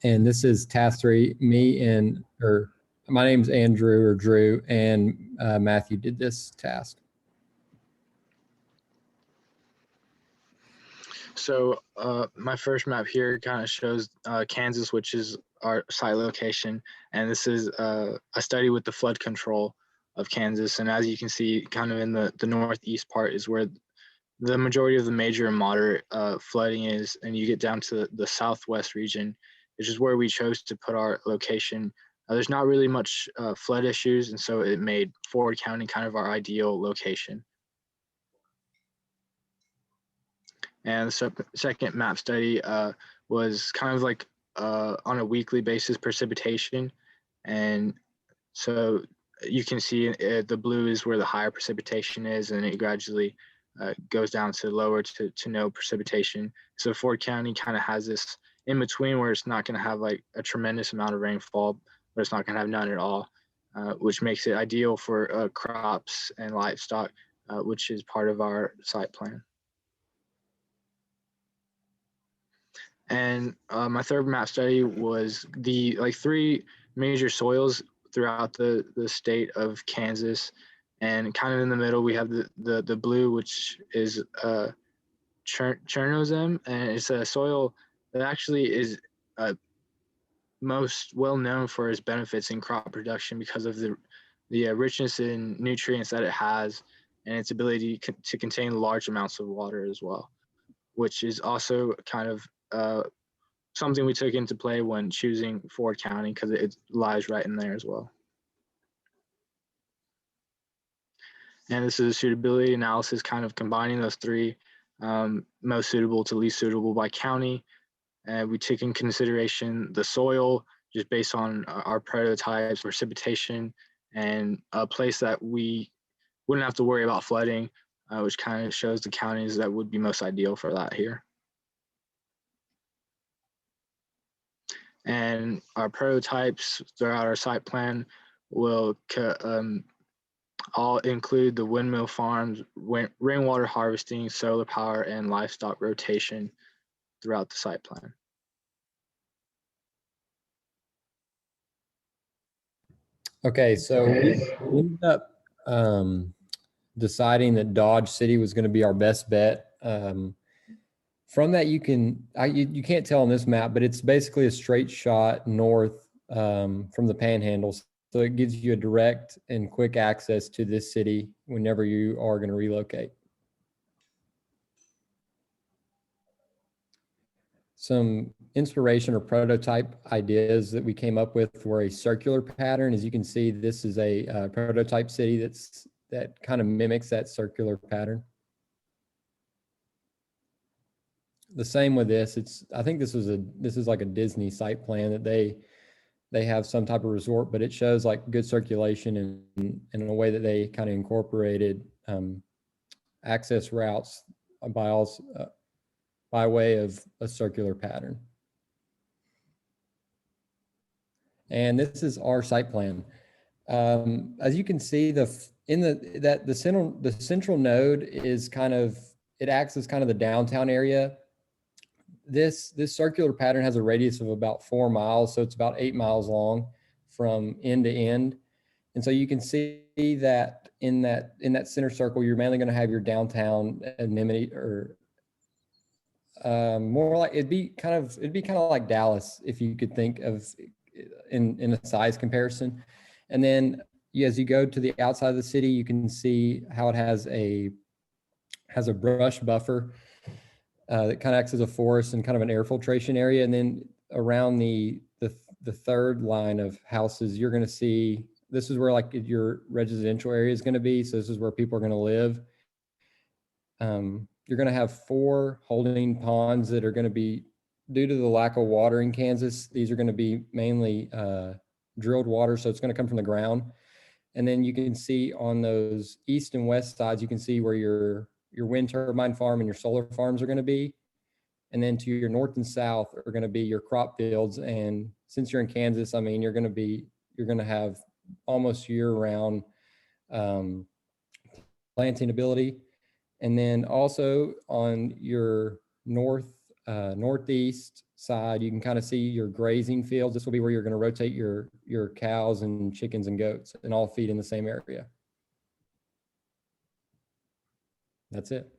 And this is task 3. My name's Andrew or Drew, and Matthew did this task. So my first map here kind of shows Kansas, which is our site location. And this is a study with the flood control of Kansas. And as you can see, kind of in the northeast part is where the majority of the major and moderate flooding is. And you get down to the southwest region, which is where we chose to put our location. There's not really much flood issues. And so it made Ford County kind of our ideal location. And the second map study was kind of like on a weekly basis precipitation. And so you can see the blue is where the higher precipitation is, and it gradually goes down to lower to no precipitation. So Ford County kind of has this in between where it's not going to have like a tremendous amount of rainfall, but it's not going to have none at all, which makes it ideal for crops and livestock, which is part of our site plan. And my third map study was the 3 major soils throughout the state of Kansas. And kind of in the middle, we have the blue, which is Chernozem. And it's a soil that actually is most well known for its benefits in crop production because of the richness in nutrients that it has and its ability to contain large amounts of water as well, which is also kind of something we took into play when choosing Ford County because it lies right in there as well. And this is a suitability analysis kind of combining those 3 most suitable to least suitable by county. And we took in consideration the soil just based on our prototypes, precipitation, and a place that we wouldn't have to worry about flooding, which kind of shows the counties that would be most ideal for that here. And our prototypes throughout our site plan will all include the windmill farms, rainwater harvesting, solar power, and livestock rotation throughout the site plan. Okay, so we ended up deciding that Dodge City was going to be our best bet. From that, you can't tell on this map, but it's basically a straight shot north from the Panhandle. So it gives you a direct and quick access to this city whenever you are going to relocate. Some inspiration or prototype ideas that we came up with were a circular pattern. As you can see, this is a prototype city that kind of mimics that circular pattern. The same with this. I think this is like a Disney site plan that they have some type of resort, but it shows like good circulation and in a way that they kind of incorporated access routes by way of a circular pattern. And this is our site plan. As you can see, the central node is it acts as kind of the downtown area. This circular pattern has a radius of about 4 miles, so it's about 8 miles long from end to end. And so you can see that in that center circle, you're mainly going to have your downtown amenity, or more like it'd be kind of like Dallas if you could think of in a size comparison. And then as you go to the outside of the city, you can see how it has a brush buffer that kind of acts as a forest and kind of an air filtration area. And then around the third line of houses, you're going to see, this is where like your residential area is going to be. So this is where people are going to live. You're going to have 4 holding ponds that are going to be, due to the lack of water in Kansas, these are going to be mainly drilled water. So it's going to come from the ground. And then you can see on those east and west sides, you can see where your wind turbine farm and your solar farms are going to be. And then to your north and south are going to be your crop fields. And since you're in Kansas, I mean, you're going to have almost year-round planting ability. And then also on your north northeast side, you can kind of see your grazing fields. This will be where you're going to rotate your cows and chickens and goats and all feed in the same area. That's it.